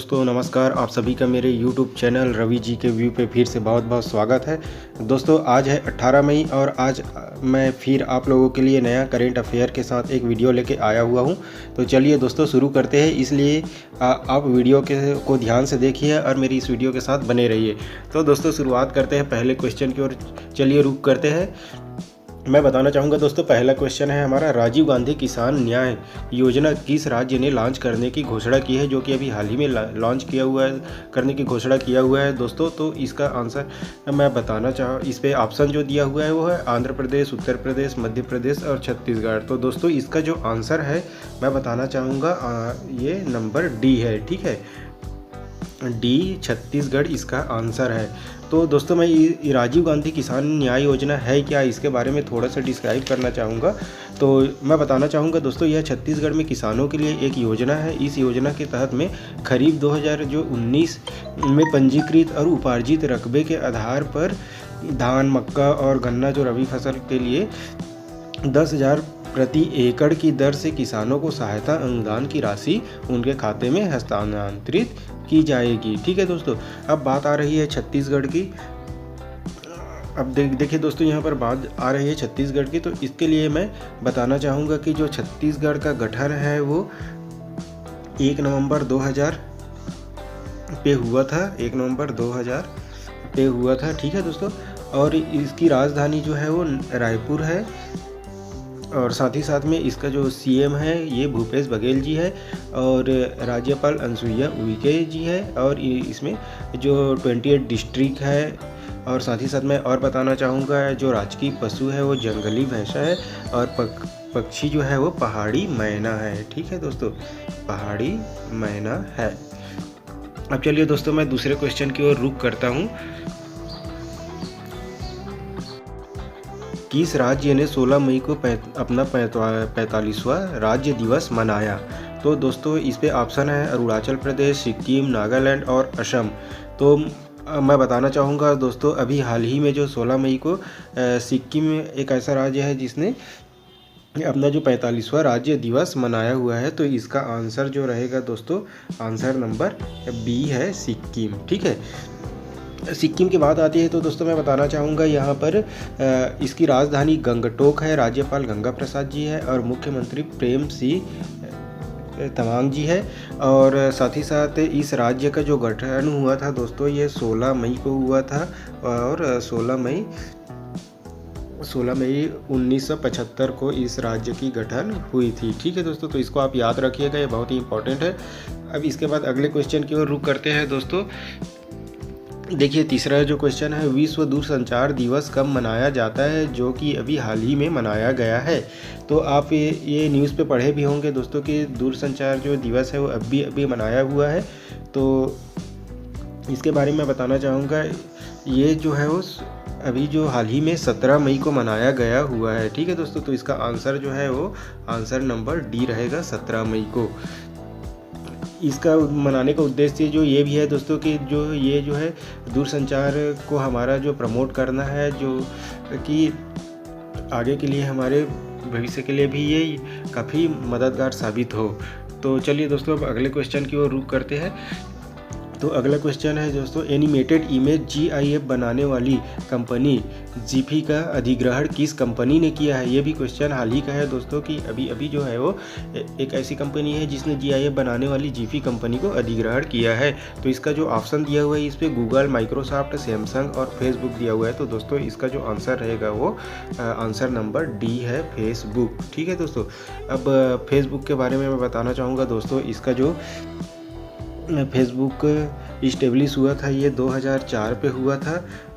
दोस्तों नमस्कार, आप सभी का मेरे YouTube चैनल रवि जी के व्यू पे फिर से बहुत बहुत स्वागत है। दोस्तों आज है 18 मई और आज मैं फिर आप लोगों के लिए नया करेंट अफेयर के साथ एक वीडियो लेके आया हुआ हूं। तो चलिए दोस्तों शुरू करते हैं, इसलिए आप वीडियो को ध्यान से देखिए और मेरी इस वीडियो के साथ बने रहिए। तो दोस्तों शुरुआत करते हैं पहले क्वेश्चन की ओर। चलिए रुक करते हैं। मैं बताना चाहूँगा दोस्तों, पहला क्वेश्चन है हमारा, राजीव गांधी किसान न्याय योजना किस राज्य ने लॉन्च करने की घोषणा की है, जो कि अभी हाल ही में लॉन्च किया हुआ है, करने की घोषणा किया हुआ है दोस्तों। तो इसका आंसर मैं बताना इस पे ऑप्शन जो दिया हुआ है वो है आंध्र प्रदेश, उत्तर प्रदेश, मध्य प्रदेश और छत्तीसगढ़। तो दोस्तों इसका जो आंसर है मैं बताना चाहूँगा ये नंबर डी है। ठीक है, डी छत्तीसगढ़ इसका आंसर है। तो दोस्तों मैं राजीव गांधी किसान न्याय योजना है क्या, इसके बारे में थोड़ा सा डिस्क्राइब करना चाहूँगा। तो मैं बताना चाहूँगा दोस्तों, यह छत्तीसगढ़ में किसानों के लिए एक योजना है। इस योजना के तहत में खरीफ 2019 में पंजीकृत और उपार्जित रकबे के आधार पर धान, मक्का और गन्ना जो रबी फसल के लिए 10,000 प्रति एकड़ की दर से किसानों को सहायता अनुदान की राशि उनके खाते में हस्तांतरित की जाएगी। ठीक है दोस्तों, अब बात आ रही है छत्तीसगढ़ की। अब देखिए दोस्तों, यहाँ पर बात आ रही है छत्तीसगढ़ की। तो इसके लिए मैं बताना चाहूँगा कि जो छत्तीसगढ़ का गठन है वो 1 नवंबर 2000 पे हुआ था। 1 नवंबर 2000 पे हुआ था। ठीक है दोस्तों, और इसकी राजधानी जो है वो रायपुर है। और साथ ही साथ में इसका जो सीएम है ये भूपेश बघेल जी है और राज्यपाल अनुसुईया उइके जी है। और इसमें जो 28 डिस्ट्रिक्ट है। और साथ ही साथ मैं और बताना चाहूँगा, जो राजकीय पशु है वो जंगली भैंसा है और पक्षी जो है वो पहाड़ी मैना है। ठीक है दोस्तों, पहाड़ी मैना है। अब चलिए दोस्तों मैं दूसरे क्वेश्चन की ओर रुख करता हूँ। किस राज्य ने 16 मई को अपना 45वां राज्य दिवस मनाया? तो दोस्तों इस पे ऑप्शन है अरुणाचल प्रदेश, सिक्किम, नागालैंड और असम। तो मैं बताना चाहूँगा दोस्तों, अभी हाल ही में जो 16 मई को सिक्किम एक ऐसा राज्य है जिसने अपना जो 45वां राज्य दिवस मनाया हुआ है। तो इसका आंसर जो रहेगा दोस्तों, आंसर नंबर बी है, सिक्किम। ठीक है, सिक्किम की बात आती है तो दोस्तों मैं बताना चाहूँगा यहाँ पर इसकी राजधानी गंगटोक है, राज्यपाल गंगा प्रसाद जी है और मुख्यमंत्री प्रेम सिंह तमांग जी है। और साथ ही साथ इस राज्य का जो गठन हुआ था दोस्तों ये 16 मई को हुआ था और 16 मई 1975 को इस राज्य की गठन हुई थी। ठीक है दोस्तों, तो इसको आप याद रखिएगा, ये बहुत ही इंपॉर्टेंट है। अब इसके बाद अगले क्वेश्चन की ओर रुख करते हैं दोस्तों। देखिए तीसरा जो क्वेश्चन है, विश्व दूरसंचार दिवस कब मनाया जाता है, जो कि अभी हाल ही में मनाया गया है। तो आप ये न्यूज़ पे पढ़े भी होंगे दोस्तों कि दूरसंचार जो दिवस है वो अभी मनाया हुआ है। तो इसके बारे में बताना चाहूँगा, ये जो है वो अभी जो हाल ही में 17 मई को मनाया गया हुआ है। ठीक है दोस्तों, तो इसका आंसर जो है वो आंसर नंबर डी रहेगा, 17 मई को। इसका मनाने का उद्देश्य जो ये भी है दोस्तों कि ये जो है दूरसंचार को हमारा जो प्रमोट करना है, जो कि आगे के लिए हमारे भविष्य के लिए भी ये काफ़ी मददगार साबित हो। तो चलिए दोस्तों अब अगले क्वेश्चन की ओर रुख करते हैं। तो अगला क्वेश्चन है दोस्तों, एनिमेटेड इमेज GIF बनाने वाली कंपनी जिफी का अधिग्रहण किस कंपनी ने किया है? ये भी क्वेश्चन हाल ही का है दोस्तों कि अभी जो है वो एक ऐसी कंपनी है जिसने GIF बनाने वाली जिफी कंपनी को अधिग्रहण किया है। तो इसका जो ऑप्शन दिया हुआ है इस पर गूगल, माइक्रोसॉफ्ट, सैमसंग और फेसबुक दिया हुआ है। तो दोस्तों इसका जो आंसर रहेगा वो आंसर नंबर डी है, फेसबुक। ठीक है दोस्तों, अब फेसबुक के बारे में मैं बताना चाहूँगा दोस्तों, इसका जो फेसबुक इस्टेब्लिश हुआ था ये 2004 पे हुआ था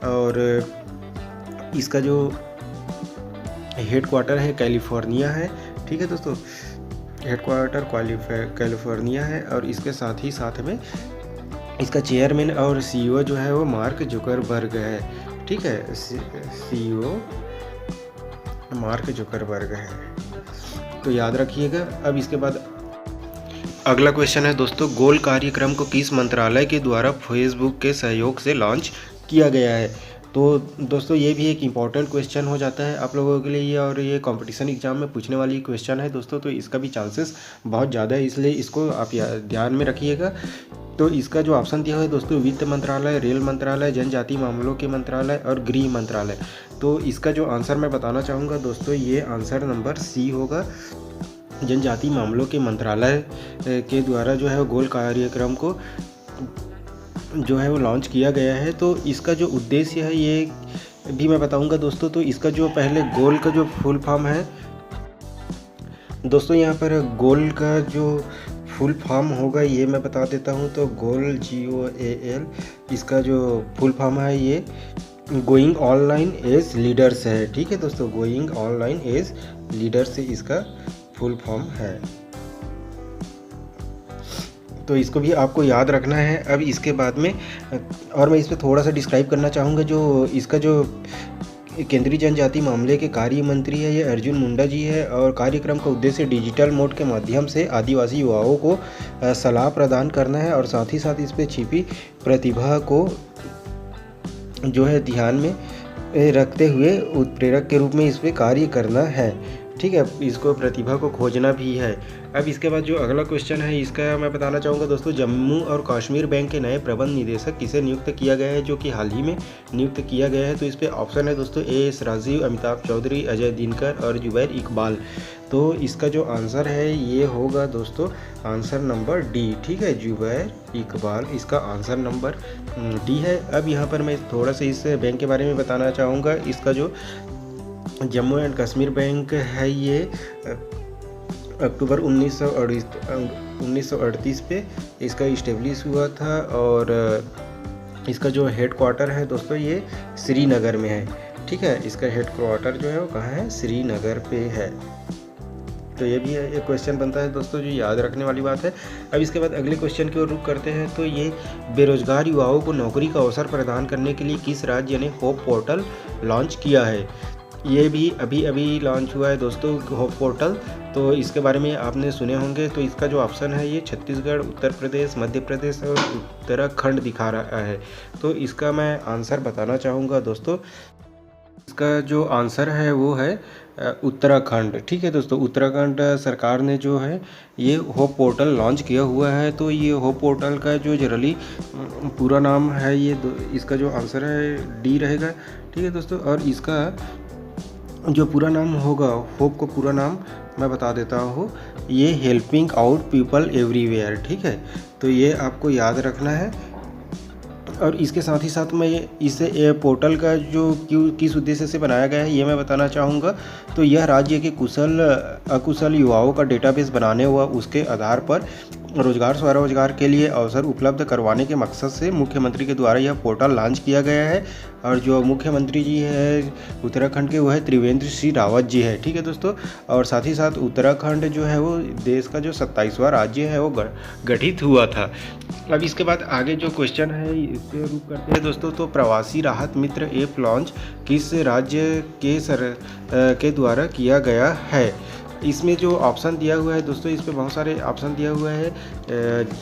और इसका जो हेडक्वार्टर है कैलिफोर्निया है। ठीक है दोस्तों, हेडक्वार्टर कैलिफोर्निया है और इसके साथ ही साथ में इसका चेयरमैन और CEO जो है वो मार्क जुकरबर्ग है। ठीक है, CEO मार्क जुकरबर्ग है, तो याद रखिएगा। अब इसके बाद अगला क्वेश्चन है दोस्तों, गोल कार्यक्रम को किस मंत्रालय के द्वारा फेसबुक के सहयोग से लॉन्च किया गया है? तो दोस्तों ये भी एक इम्पॉर्टेंट क्वेश्चन हो जाता है आप लोगों के लिए, और ये कंपटीशन एग्जाम में पूछने वाली क्वेश्चन है दोस्तों, तो इसका भी चांसेस बहुत ज़्यादा है, इसलिए इसको आप ध्यान में रखिएगा। तो इसका जो ऑप्शन दिया हुआ है दोस्तों, वित्त मंत्रालय, रेल मंत्रालय, जनजातीय मामलों के मंत्रालय और गृह मंत्रालय। तो इसका जो आंसर मैं बताना चाहूँगा दोस्तों, ये आंसर नंबर सी होगा। जनजातीय मामलों के मंत्रालय के द्वारा जो है वो गोल कार्यक्रम को जो है वो लॉन्च किया गया है। तो इसका जो उद्देश्य है ये भी मैं बताऊंगा दोस्तों। तो इसका जो पहले गोल का जो फुल फॉर्म है दोस्तों, यहाँ पर गोल का जो फुल फॉर्म होगा ये मैं बता देता हूँ। तो गोल GOAL इसका जो फुल फॉर्म है ये गोइंग ऑनलाइन एज लीडर्स है। ठीक है दोस्तों, गोइंग ऑनलाइन एज लीडर्स से इसका फुल फॉर्म है। तो इसको भी आपको याद रखना है। अब इसके बाद में और मैं इस पर थोड़ा सा डिस्क्राइब करना चाहूँगा। जो इसका जो केंद्रीय जनजातीय मामले के कार्य मंत्री है ये अर्जुन मुंडा जी है, और कार्यक्रम का उद्देश्य डिजिटल मोड के माध्यम से आदिवासी युवाओं को सलाह प्रदान करना है, और साथ ही साथ इस पर छिपी प्रतिभा को जो है ध्यान में रखते हुए उत्प्रेरक के रूप में इस पर कार्य करना है। ठीक है, इसको प्रतिभा को खोजना भी है। अब इसके बाद जो अगला क्वेश्चन है इसका मैं बताना चाहूँगा दोस्तों, जम्मू और कश्मीर बैंक के नए प्रबंध निदेशक किसे नियुक्त किया गया है, जो कि हाल ही में नियुक्त किया गया है। तो इस पर ऑप्शन है दोस्तों AS राजीव, अमिताभ चौधरी, अजय दिनकर और जुबैर इकबाल। तो इसका जो आंसर है ये होगा दोस्तों आंसर नंबर डी। ठीक है, जुबैर इकबाल इसका आंसर नंबर डी है। अब यहाँ पर मैं थोड़ा सा इस बैंक के बारे में बताना चाहूँगा। इसका जो जम्मू एंड कश्मीर बैंक है ये अक्टूबर 1938 पे इसका इस्टेब्लिश हुआ था, और इसका जो हेड क्वार्टर है दोस्तों ये श्रीनगर में है। ठीक है, इसका हेड क्वार्टर जो है वो कहाँ है, श्रीनगर पे है। तो ये भी एक क्वेश्चन बनता है दोस्तों जो याद रखने वाली बात है। अब इसके बाद अगले क्वेश्चन की ओर रुख करते हैं। तो ये बेरोजगार युवाओं को नौकरी का अवसर प्रदान करने के लिए किस राज्य ने होप पोर्टल लॉन्च किया है। ये भी अभी लॉन्च हुआ है दोस्तों होप पोर्टल। तो इसके बारे में आपने सुने होंगे। तो इसका जो ऑप्शन है ये छत्तीसगढ़, उत्तर प्रदेश, मध्य प्रदेश और उत्तराखंड दिखा रहा है। तो इसका मैं आंसर बताना चाहूँगा दोस्तों, इसका जो आंसर है वो है उत्तराखंड। ठीक है दोस्तों, उत्तराखंड सरकार ने जो है ये होप पोर्टल लॉन्च किया हुआ है। तो ये होप पोर्टल का जो जनरली पूरा नाम है ये इसका जो आंसर है डी रहेगा। ठीक है दोस्तों, और इसका जो पूरा नाम होगा, होप को पूरा नाम मैं बता देता हूँ, ये हेल्पिंग आउट पीपल एवरीवेयर। ठीक है, तो ये आपको याद रखना है। और इसके साथ ही साथ मैं इसे पोर्टल का जो किस उद्देश्य से बनाया गया है ये मैं बताना चाहूँगा। तो यह राज्य के कुशल अकुशल युवाओं का डेटाबेस बनाने व उसके आधार पर रोजगार स्वरोजगार के लिए अवसर उपलब्ध करवाने के मकसद से मुख्यमंत्री के द्वारा यह पोर्टल लॉन्च किया गया है। और जो मुख्यमंत्री जी है उत्तराखंड के वो है त्रिवेंद्र सिंह रावत जी है। ठीक है दोस्तों, और साथ ही साथ उत्तराखंड जो है वो देश का जो 27वां राज्य है वो गठित हुआ था। अब इसके बाद आगे जो क्वेश्चन है इससे रुक करते हैं दोस्तों। तो प्रवासी राहत मित्र ऐप लॉन्च किस राज्य के द्वारा किया गया है। इसमें जो ऑप्शन दिया हुआ है दोस्तों, इस पे बहुत सारे ऑप्शन दिया हुआ है,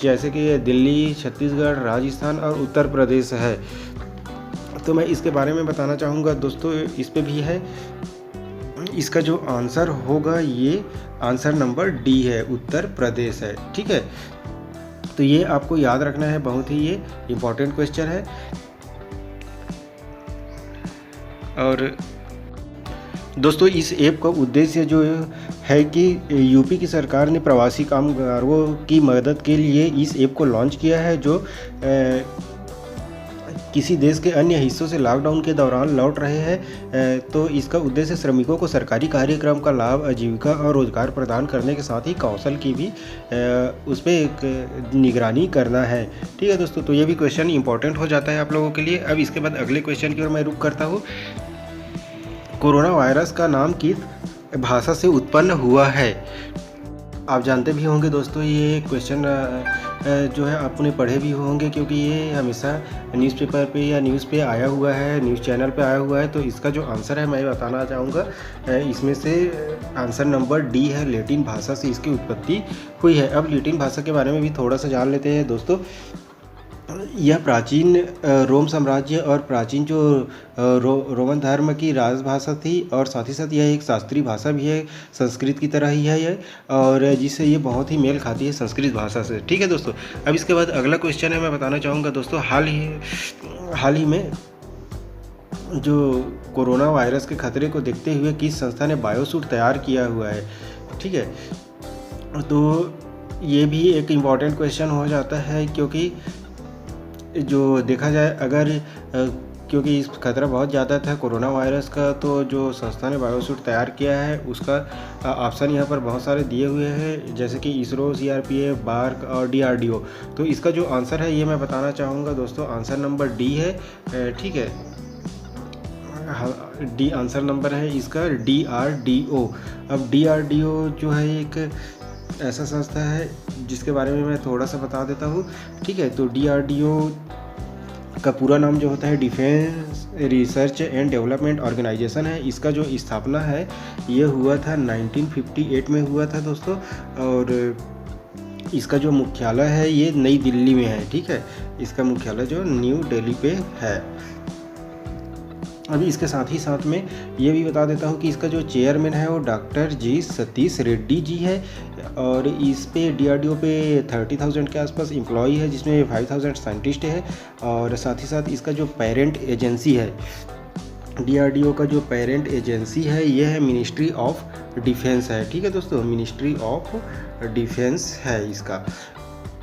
जैसे कि दिल्ली, छत्तीसगढ़, राजस्थान और उत्तर प्रदेश है। तो मैं इसके बारे में बताना चाहूँगा दोस्तों, इस पे भी है। इसका जो आंसर होगा ये आंसर नंबर डी है, उत्तर प्रदेश है। ठीक है, तो ये आपको याद रखना है, बहुत ही ये इम्पोर्टेंट क्वेश्चन है। और दोस्तों इस ऐप का उद्देश्य जो है कि यूपी की सरकार ने प्रवासी कामगारों की मदद के लिए इस ऐप को लॉन्च किया है, जो किसी देश के अन्य हिस्सों से लॉकडाउन के दौरान लौट रहे हैं। तो इसका उद्देश्य श्रमिकों को सरकारी कार्यक्रम का लाभ, आजीविका और रोजगार प्रदान करने के साथ ही कौशल की भी उस पर एक निगरानी करना है। ठीक है दोस्तों, तो ये भी क्वेश्चन इंपॉर्टेंट हो जाता है आप लोगों के लिए। अब इसके बाद अगले क्वेश्चन की ओर मैं रुख करता हूँ। कोरोना वायरस का नाम किस भाषा से उत्पन्न हुआ है। आप जानते भी होंगे दोस्तों, ये क्वेश्चन जो है आपने पढ़े भी होंगे, क्योंकि ये हमेशा न्यूज़पेपर पे या न्यूज़ पे आया हुआ है, न्यूज़ चैनल पे आया हुआ है। तो इसका जो आंसर है मैं बताना चाहूँगा, इसमें से आंसर नंबर डी है, लैटिन भाषा से इसकी उत्पत्ति हुई है। अब लैटिन भाषा के बारे में भी थोड़ा सा जान लेते हैं दोस्तों। यह प्राचीन रोम साम्राज्य और प्राचीन जो रोमन धर्म की राजभाषा थी, और साथ ही साथ यह एक शास्त्रीय भाषा भी है, संस्कृत की तरह ही है यह, और जिससे ये बहुत ही मेल खाती है संस्कृत भाषा से। ठीक है दोस्तों, अब इसके बाद अगला क्वेश्चन है, मैं बताना चाहूँगा दोस्तों, हाल ही में जो कोरोना वायरस के खतरे को देखते हुए किस संस्था ने बायोसूट तैयार किया हुआ है। ठीक है, तो ये भी एक इम्पॉर्टेंट क्वेश्चन हो जाता है, क्योंकि जो देखा जाए अगर क्योंकि इस खतरा बहुत ज़्यादा था कोरोना वायरस का, तो जो संस्था ने बायोसूट तैयार किया है उसका ऑप्शन यहाँ पर बहुत सारे दिए हुए हैं, जैसे कि इसरो, CRPF, बार्क और DRDO। तो इसका जो आंसर है ये मैं बताना चाहूँगा दोस्तों, आंसर नंबर डी है। ठीक है, डी आंसर नंबर है इसका, DRDO। अब DRDO जो है एक ऐसा संस्था है जिसके बारे में मैं थोड़ा सा बता देता हूँ। ठीक है, तो DRDO का पूरा नाम जो होता है defence research and development organisation है। इसका जो स्थापना है ये हुआ था 1958 में हुआ था दोस्तों, और इसका जो मुख्यालय है ये नई दिल्ली में है। ठीक है, इसका मुख्यालय जो न्यू दिल्ली पे है। अभी इसके साथ ही साथ में ये भी बता देता हूँ कि इसका जो चेयरमैन है वो डॉक्टर जी सतीश रेड्डी जी है, और इस पे DRDO पे 30,000 के आसपास एम्प्लॉई है, जिसमें 5,000 साइंटिस्ट है। और साथ ही साथ इसका जो पेरेंट एजेंसी है, DRDO का जो पेरेंट एजेंसी है ये है मिनिस्ट्री ऑफ डिफेंस है। ठीक है दोस्तों, मिनिस्ट्री ऑफ डिफेंस है इसका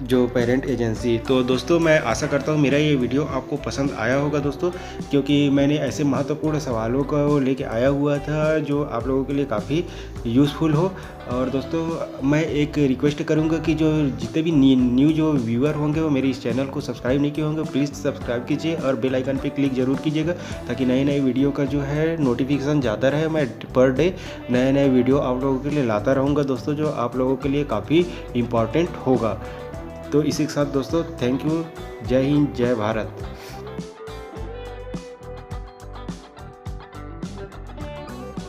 जो पेरेंट एजेंसी। तो दोस्तों मैं आशा करता हूँ मेरा ये वीडियो आपको पसंद आया होगा दोस्तों, क्योंकि मैंने ऐसे महत्वपूर्ण सवालों को लेके आया हुआ था जो आप लोगों के लिए काफ़ी यूज़फुल हो। और दोस्तों मैं एक रिक्वेस्ट करूँगा कि जो जितने भी न्यू जो व्यूअर होंगे वो मेरे इस चैनल को सब्सक्राइब नहीं किए होंगे, प्लीज़ सब्सक्राइब कीजिए और बेल आइकन पे क्लिक ज़रूर कीजिएगा, ताकि नए नए वीडियो का जो है नोटिफिकेशन जाता रहे। मैं पर डे नए नए वीडियो आप लोगों के लिए लाता रहूँगा दोस्तों, जो आप लोगों के लिए काफ़ी इम्पॉर्टेंट होगा। तो इसी के साथ दोस्तों थैंक यू, जय हिंद, जय भारत।